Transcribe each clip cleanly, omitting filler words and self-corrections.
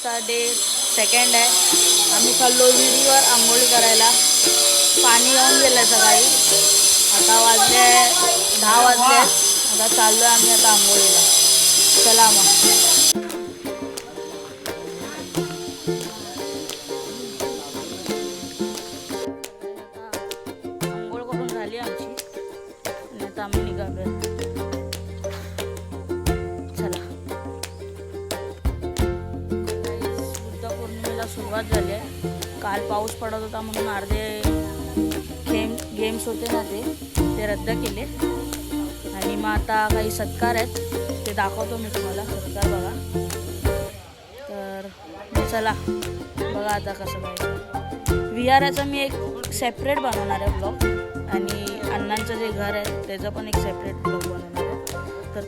आजचा day second आहे. आम्ही चाललो विहिरीवर आंघोळी करायला. पाणी येऊन गेलं सकाळी. आता वाजले 10 वाजले. आता चाललो आहे आम्ही आता आंघोळीला. चला मग. आंघोळ करून झाली आमची आणि आता आम्ही निघालो. चला. बुद्ध पौर्णिमेला सुरुवात झाली आहे. काल पाऊस पडत होता म्हणून अर्धे गेम्स होते ना ते रद्द केले. आणि मग आता काही सत्कार आहेत ते दाखवतो मी तुम्हाला. सत्कार बघा. तर चला बघा आता कसं काय. विहाराचं मी एक सेपरेट बनवणार आहे ब्लॉग. आणि अण्णांचं जे घर आहे त्याचं पण एक सेपरेट ब्लॉग बनवणार आहे. तर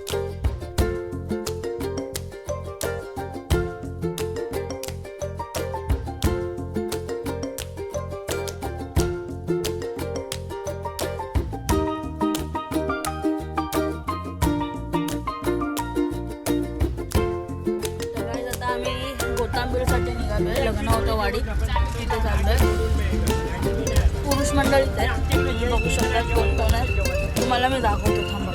कोथंबीरसाठी निघालोय. लग्न होतं वाडीत, तिथे चाललोय. पुरुष मंडळीत आहे, तुम्ही बघू शकता कोण कोण आहे. तुम्हाला मी दाखवतो थांबा.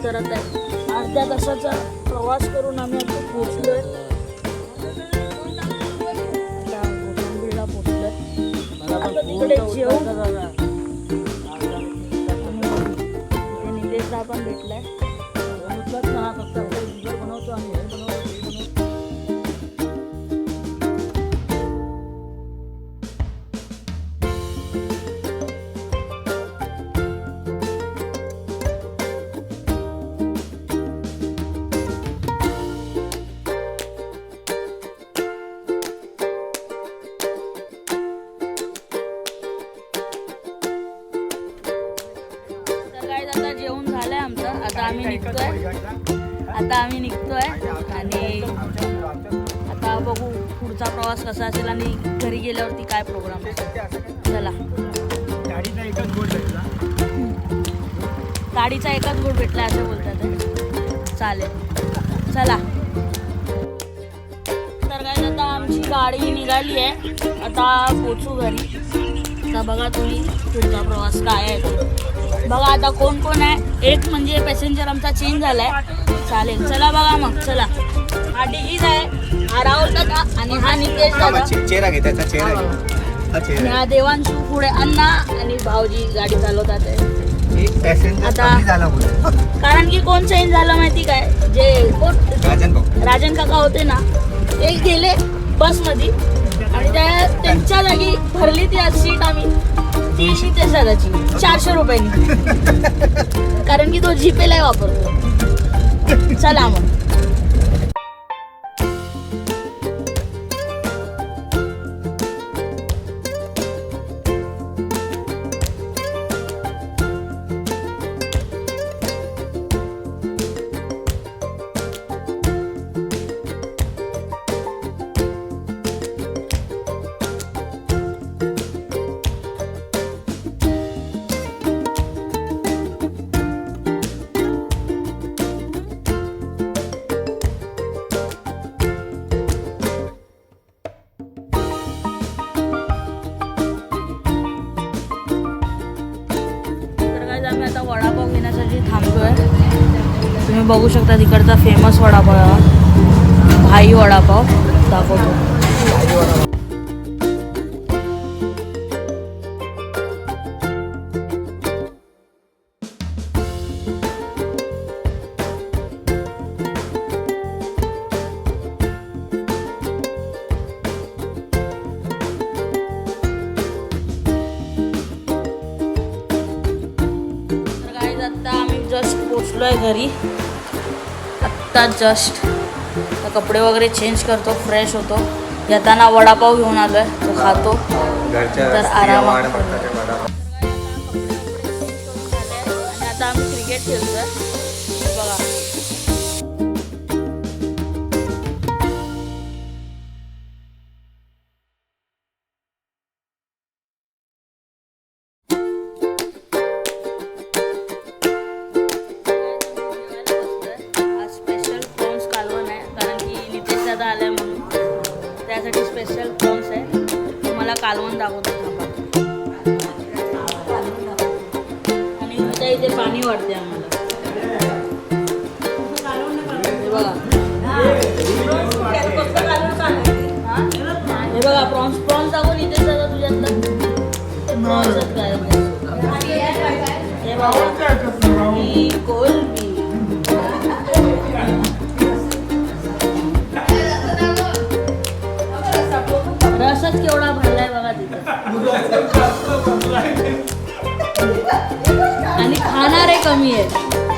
तर आता अर्ध्या तासाचा प्रवास करून आम्ही आता पोहोचलोय. कोथंबीरला पोहोचलोय. आता तिकडे जेवण निलेशला पण भेटलाय. बनवतो आम्ही. आता जेवण झालंय आमचं. आता आम्ही निघतोय आणि आता बघू पुढचा प्रवास कसा असेल आणि घरी गेल्यावरती काय प्रोग्राम असेल. चला. गाडीचा एकच गोड भेटला असं बोलतात. चालेल चला. तर काय आता आमची गाडी निघाली आहे. आता पोचू घरी. आता बघा तुम्ही पुढचा प्रवास काय आहे. बघा आता कोण कोण आहे. एक म्हणजे पॅसेंजर आमचा चेंज झालाय. चालेल चला बघा मग. चला. हा डिगीज आहे, हा राहुल दादा आणि हा नितेश दादा. चेहरा घे त्याचा चेहरा. हा देवांशू पुढे अण्णा आणि भाऊजी गाडी चालवतात. आता कारण की कोण चेंज झालं माहिती काय. जे राजन काका होते ना ते गेले बस मध्ये आणि त्यांच्या जागी भरली ती आज सीट आम्ही. ती नितेश दादाची 400 रुपयांनी. कारण की तो जीपेला वापरतो. चला मग. आता वडापाव घेण्यासाठी थांबतोय. तुम्ही बघू शकता तिकडचा फेमस वडापाव भाई वडापाव दाखवतो. पोचलो आहे घरी आत्ता जस्ट. कपडे वगैरे चेंज करतो, फ्रेश होतो. येताना वडापाव घेऊन आलोय, तो खातो. तर आरामात. आणि आता आम्ही क्रिकेट खेळतोय बघा. आलाय म्हणून त्यासाठी स्पेशल प्रॉन्स आहे. तुम्हाला कालवण दाखवतो आणि इथे इथे पाणी वाटते आम्हाला. बघा हे बघा प्रॉन्स दाखवून इथे सगळं तुझ्यातलं प्रॉन्सच काय हे बघा ही कोलंबी. रसच केवढा भरलाय बघा तिथं. आणि खाणारे कमी आहेत.